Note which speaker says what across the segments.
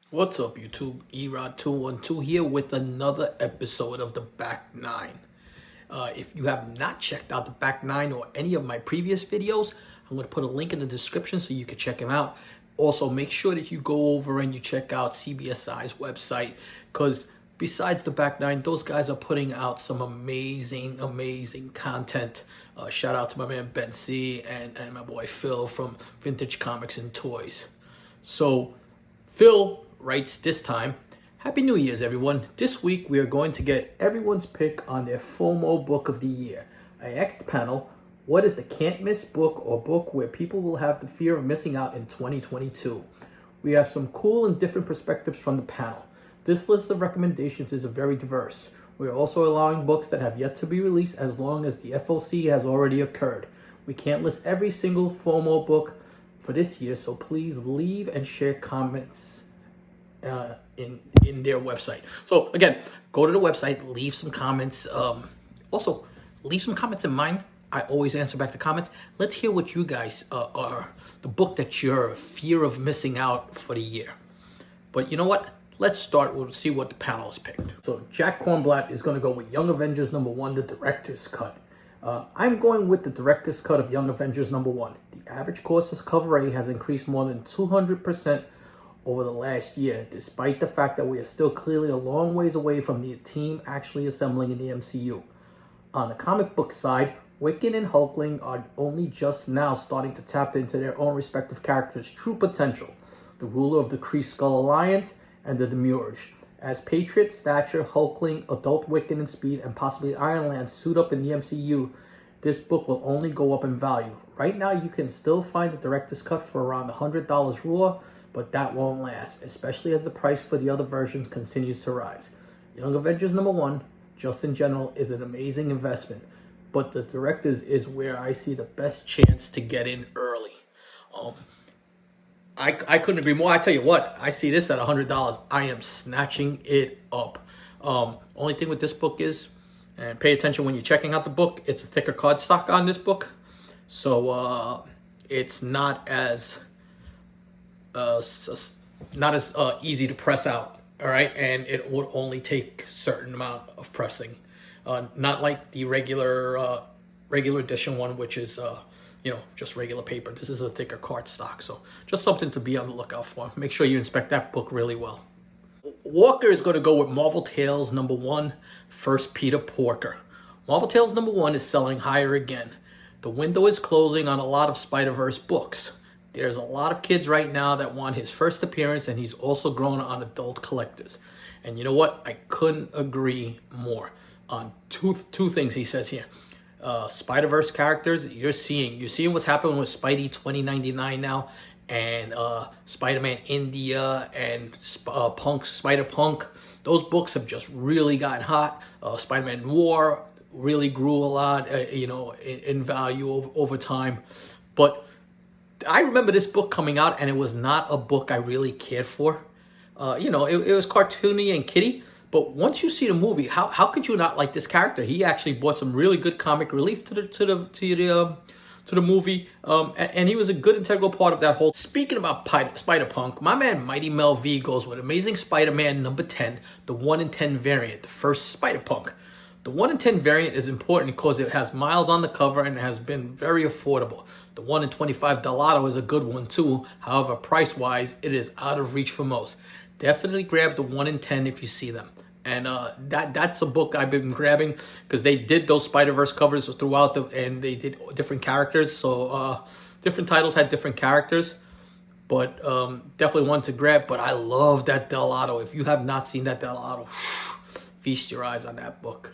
Speaker 1: What's up, YouTube? Erod212 here with another episode of the Back Nine. If you have not checked out the Back Nine or any of my previous videos, I'm going to put a link in the description so you can check them out. Also, make sure that you go over and you check out CBSI's website, because besides the Back Nine, those guys are putting out some amazing content. Shout out to my man Ben C and my boy Phil from Vintage Comics and Toys. So, Phil writes this time, Happy New Year's, everyone. This week we are going to get everyone's pick on their FOMO book of the year. I asked the panel, what is the can't miss book or book where people will have the fear of missing out in 2022? We have some cool and different perspectives from the panel. This list of recommendations is very diverse. We are also allowing books that have yet to be released as long as the FOC has already occurred. We can't list every single FOMO book for this year, so please leave and share comments in their website. So again, go to the website, leave some comments. Also, leave some comments in mine. I always answer back the comments. Let's hear what you guys are, the book that you're fear of missing out for the year. But you know what? Let's start. We'll see what the panel has picked. So Jack Kornblatt is going to go with Young Avengers #1, the director's cut. I'm going with the director's cut of Young Avengers #1. The average cost of cover A has increased more than 200% over the last year, despite the fact that we are still clearly a long ways away from the team actually assembling in the MCU. On the comic book side, Wiccan and Hulkling are only just now starting to tap into their own respective characters' true potential. The ruler of the Kree Skull Alliance and the Demiurge. As Patriot, Stature, Hulkling, Adult Wiccan and Speed, and possibly Iron Lad suit up in the MCU, this book will only go up in value. Right now, you can still find the director's cut for around $100 raw, but that won't last, especially as the price for the other versions continues to rise. Young Avengers #1, just in general, is an amazing investment, but the director's is where I see the best chance to get in early. I couldn't agree more. I tell you what, I see this at $100. I am snatching it up. Only thing with this book is, and pay attention when you're checking out the book, it's a thicker cardstock on this book. So it's not as easy to press out. All right, and it would only take a certain amount of pressing. Not like the regular edition one, which is just regular paper. This is a thicker cardstock, so just something to be on the lookout for. Make sure you inspect that book really well. Walker is going to go with Marvel Tales #1, First Peter Porker. Marvel Tales #1 is selling higher again. The window is closing on a lot of Spider-Verse books. There's a lot of kids right now that want his first appearance, and he's also grown on adult collectors. And you know what? I couldn't agree more on two things he says here. Spider-Verse characters, you're seeing what's happening with Spidey 2099 now, and Spider-Man India and Spider-Punk. Those books have just really gotten hot. Spider-Man War really grew a lot, in value over time. But I remember this book coming out, and it was not a book I really cared for. It was cartoony and kiddie. But once you see the movie, how could you not like this character? He actually brought some really good comic relief to the movie, and he was a good integral part of that whole. Speaking about Spider-Punk, my man Mighty Mel V goes with Amazing Spider-Man #10, the 1 in 10 variant, the first Spider-Punk. The 1 in 10 variant is important because it has Miles on the cover and has been very affordable. The 1 in 25 Delato is a good one too. However, price-wise, it is out of reach for most. Definitely grab the 1 in 10 if you see them. And that's a book I've been grabbing because they did those Spider-Verse covers throughout and they did different characters. So different titles had different characters, but definitely one to grab. But I love that Delato. If you have not seen that Delato, feast your eyes on that book.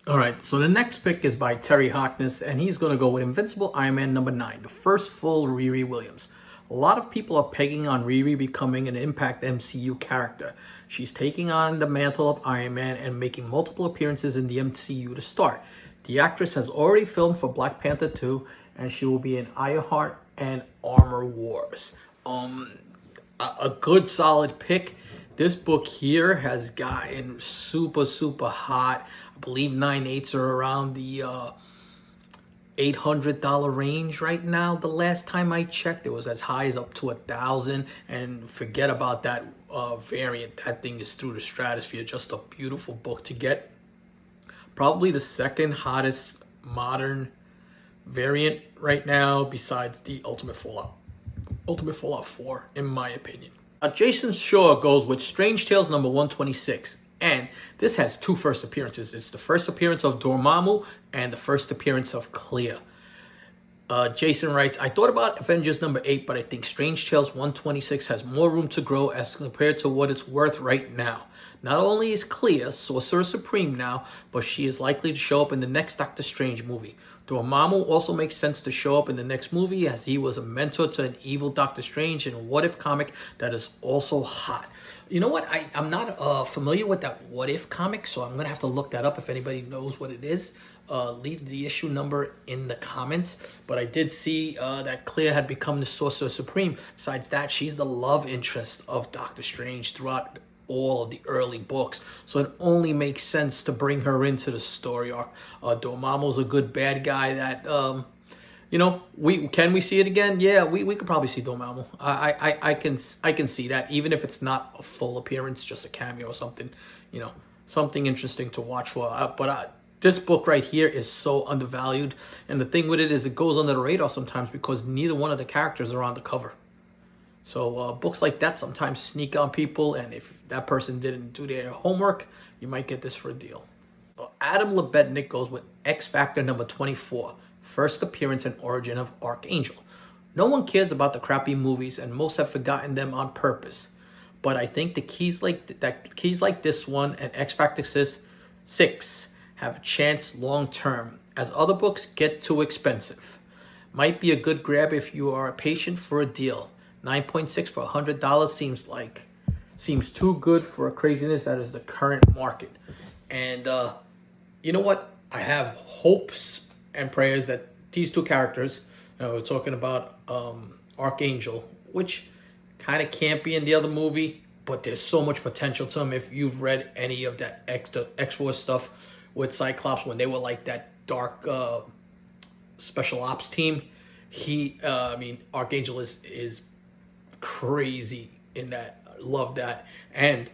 Speaker 1: All right, so the next pick is by Terry Harkness, and he's going to go with Invincible Iron Man #9, the first full Riri Williams. A lot of people are pegging on Riri becoming an Impact MCU character. She's taking on the mantle of Iron Man and making multiple appearances in the MCU to start. The actress has already filmed for Black Panther 2, and she will be in Ironheart and Armor Wars. A good solid pick. This book here has gotten super hot. I believe 9/8 are around the $800 range right now. The last time I checked, it was as high as up to $1,000, and forget about that variant, that thing is through the stratosphere. Just a beautiful book to get. Probably the second hottest modern variant right now, besides the Ultimate Fallout 4, in my opinion. Jason Shaw goes with Strange Tales number 126. And this has two first appearances. It's the first appearance of Dormammu and the first appearance of Clea. Jason writes, I thought about Avengers number 8, but I think Strange Tales 126 has more room to grow as compared to what it's worth right now. Not only is Clea Sorcerer Supreme now, but she is likely to show up in the next Doctor Strange movie. Dormammu also makes sense to show up in the next movie, as he was a mentor to an evil Doctor Strange in a What If comic that is also hot. You know what? I'm not familiar with that What If comic, so I'm going to have to look that up. If anybody knows what it is, leave the issue number in the comments. But I did see that Clea had become the Sorcerer Supreme. Besides that, she's the love interest of Doctor Strange throughout all of the early books, so it only makes sense to bring her into the story arc. Dormammu's a good bad guy that you know, we see it again? Yeah, we could probably see Dormammu. I can see that, even if it's not a full appearance, just a cameo or something, you know, something interesting to watch for. But this book right here is so undervalued, and the thing with it is it goes under the radar sometimes because neither one of the characters are on the cover. So books like that sometimes sneak on people, and if that person didn't do their homework, you might get this for a deal. Adam Lebednik goes with X Factor number 24, first appearance and origin of Archangel. No one cares about the crappy movies, and most have forgotten them on purpose. But I think the keys like this one and X Factor 6 have a chance long term, as other books get too expensive. Might be a good grab if you are patient for a deal. 9.6 for $100 seems too good for a craziness that is the current market. And you know what? I have hopes and prayers that these two characters, we're talking about Archangel, which kind of can't be in the other movie, but there's so much potential to him. If you've read any of that X-Force stuff with Cyclops, when they were like that dark special ops team, Archangel is crazy in that. I love that. And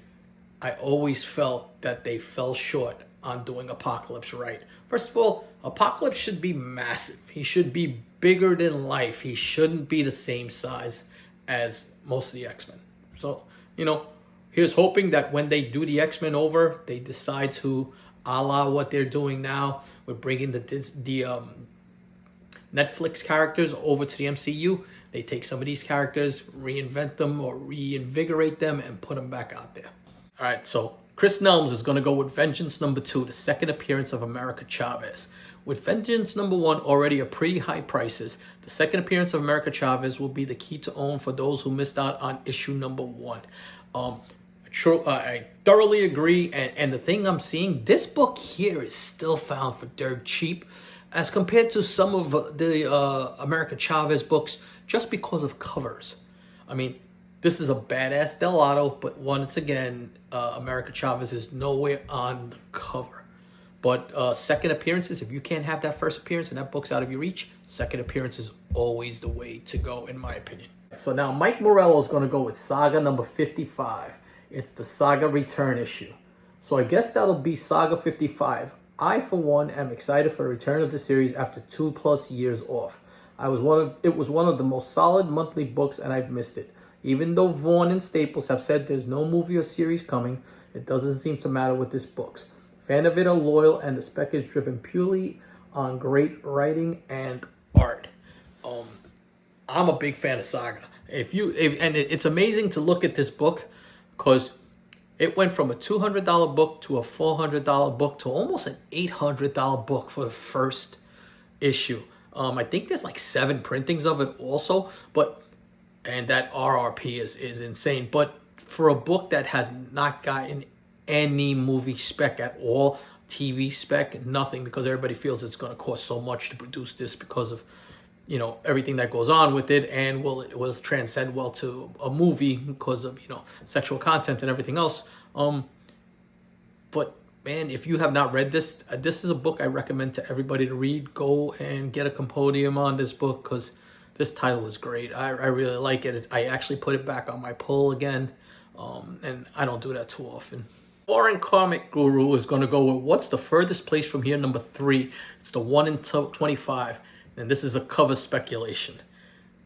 Speaker 1: I always felt that they fell short on doing Apocalypse right. First of all, Apocalypse should be massive. He should be bigger than life. He shouldn't be the same size as most of the X-Men. So, you know, here's hoping that when they do the X-Men over, they decide to, a la what they're doing now, with bringing the Netflix characters over to the MCU. They take some of these characters, reinvent them or reinvigorate them, and put them back out there. All right, so Chris Nelms is going to go with Vengeance number 2, the second appearance of America Chavez. With Vengeance number 1 already at pretty high prices, the second appearance of America Chavez will be the key to own for those who missed out on issue number 1. I thoroughly agree, and the thing I'm seeing, this book here is still found for dirt cheap as compared to some of the America Chavez books, just because of covers. I mean, this is a badass Delato, but once again, America Chavez is nowhere on the cover. But second appearances, if you can't have that first appearance and that book's out of your reach, second appearance is always the way to go, in my opinion. So now Mike Morello is going to go with Saga number 55. It's the Saga Return issue. So I guess that'll be Saga 55. I, for one, am excited for the return of the series after 2+ years off. It was one of the most solid monthly books, and I've missed it. Even though Vaughn and Staples have said there's no movie or series coming, it doesn't seem to matter with this book. Fan of it are loyal, and the spec is driven purely on great writing and art. I'm a big fan of Saga. And it's amazing to look at this book, because it went from a $200 book to a $400 book to almost an $800 book for the first issue. I think there's like 7 printings of it also, and that RRP is insane. But for a book that has not gotten any movie spec at all, TV spec, nothing, because everybody feels it's going to cost so much to produce this because of, you know, everything that goes on with it, and it will transcend well to a movie because of, you know, sexual content and everything else. But man, if you have not read this, this is a book I recommend to everybody to read. Go and get a compendium on this book, because this title is great. I really like it. I actually put it back on my pull again. and I don't do that too often. Foreign Comic Guru is going to go with what's the furthest place from here, number 3. It's the 1 in 25, and this is a cover speculation.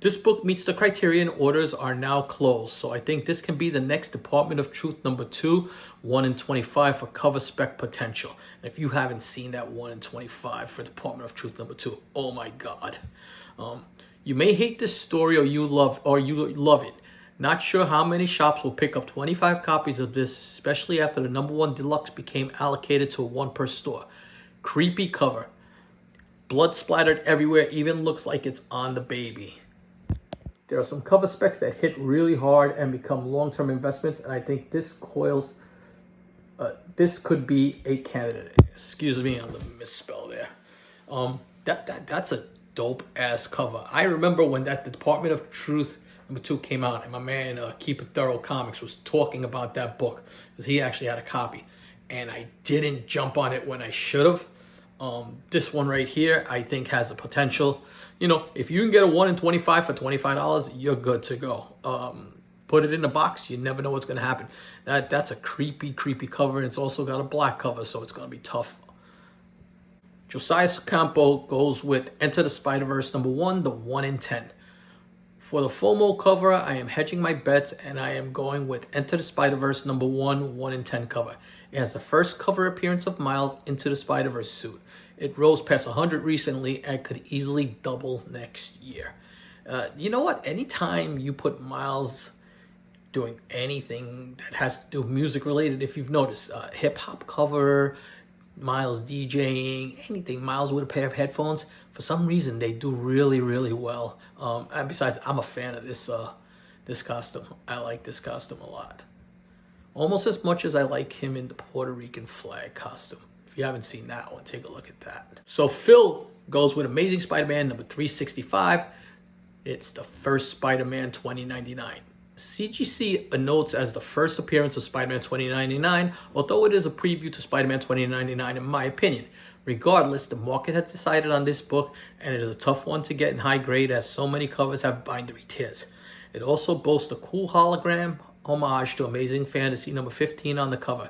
Speaker 1: This book meets the criterion. Orders are now closed, so I think this can be the next Department of Truth number 2, 1 in 25 for cover spec potential. And if you haven't seen that 1 in 25 for Department of Truth number 2, oh my God. You may hate this story or you love it. Not sure how many shops will pick up 25 copies of this, especially after the number 1 deluxe became allocated to 1 per store. Creepy cover. Blood splattered everywhere, even looks like it's on the baby. There are some cover specs that hit really hard and become long-term investments, and I think this could be a candidate. Excuse me on the misspell there. That's a dope-ass cover. I remember when that Department of Truth number 2 came out, and my man Keep It Thorough Comics was talking about that book because he actually had a copy, and I didn't jump on it when I should have. This one right here, I think, has the potential. You know, if you can get a 1 in 25 for $25, you're good to go. Put it in the box. You never know what's going to happen. That's a creepy cover. And it's also got a black cover, so it's going to be tough. Josiah Campo goes with Enter the Spider-Verse number 1, the 1 in 10. For the FOMO cover, I am hedging my bets, and I am going with Enter the Spider-Verse number 1, 1 in 10 cover. It has the first cover appearance of Miles into the Spider-Verse suit. It rose past 100 recently and could easily double next year. You know what? Anytime you put Miles doing anything that has to do with music related, if you've noticed, hip-hop cover, Miles DJing, anything, Miles with a pair of headphones, for some reason they do really well. And besides, I'm a fan of this costume. I like this costume a lot. Almost as much as I like him in the Puerto Rican flag costume. If you haven't seen that one, take a look at that. So Phil goes with Amazing Spider-Man number 365. It's the first Spider-Man 2099. CGC notes as the first appearance of Spider-Man 2099, although it is a preview to Spider-Man 2099 in my opinion. Regardless, the market has decided on this book, and it is a tough one to get in high grade as so many covers have bindery tears. It also boasts a cool hologram homage to Amazing Fantasy number 15 on the cover.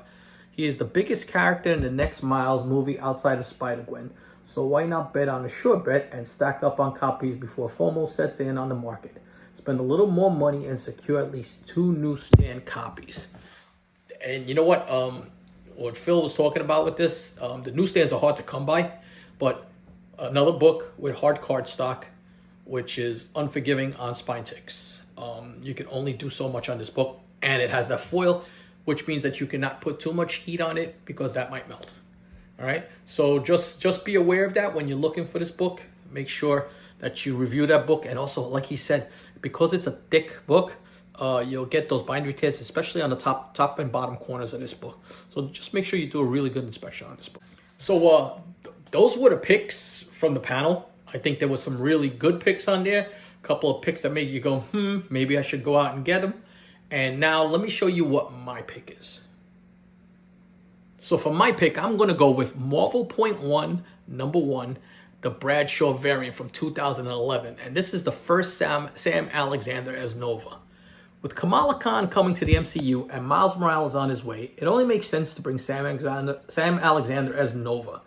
Speaker 1: He is the biggest character in the next Miles movie outside of Spider-Gwen, so why not bet on a sure bet and stack up on copies before FOMO sets in on the market? Spend a little more money and secure at least 2 newsstand copies. And you know what Phil was talking about with this, the newsstands are hard to come by, but another book with hard card stock, which is unforgiving on spine ticks. You can only do so much on this book, and it has that foil, which means that you cannot put too much heat on it because that might melt. All right, so just be aware of that when you're looking for this book. Make sure that you review that book, and also, like he said, because it's a thick book, you'll get those bindery tears, especially on the top and bottom corners of this book. So just make sure you do a really good inspection on this book. So those were the picks from the panel. I think there was some really good picks on there. A couple of picks that made you go, maybe I should go out and get them. And now let me show you what my pick is. So for my pick, I'm going to go with Marvel Point 1, number 1, the Bradshaw variant from 2011. And this is the first Sam Alexander as Nova. With Kamala Khan coming to the MCU and Miles Morales on his way, it only makes sense to bring Sam Alexander as Nova.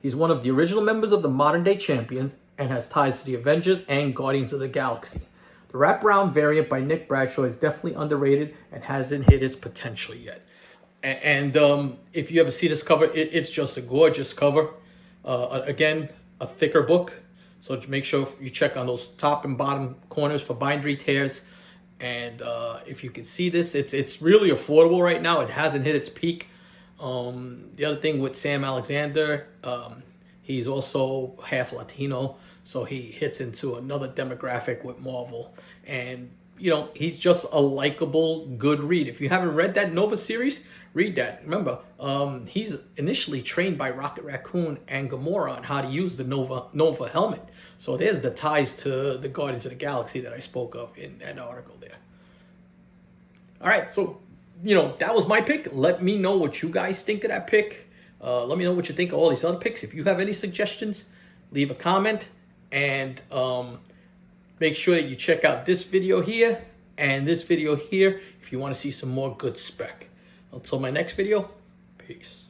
Speaker 1: He's one of the original members of the modern-day Champions and has ties to the Avengers and Guardians of the Galaxy. The wraparound variant by Nick Bradshaw is definitely underrated and hasn't hit its potential yet. And if you ever see this cover, it's just a gorgeous cover. Again, a thicker book. So make sure you check on those top and bottom corners for bindery tears. And if you can see this, it's really affordable right now. It hasn't hit its peak. The other thing with Sam Alexander, he's also half Latino. So he hits into another demographic with Marvel. And, you know, he's just a likable, good read. If you haven't read that Nova series, read that. Remember, he's initially trained by Rocket Raccoon and Gamora on how to use the Nova helmet. So there's the ties to the Guardians of the Galaxy that I spoke of in that article there. All right, so, you know, that was my pick. Let me know what you guys think of that pick. Let me know what you think of all these other picks. If you have any suggestions, leave a comment. And make sure that you check out this video here and this video here if you want to see some more good spec. Until my next video, peace.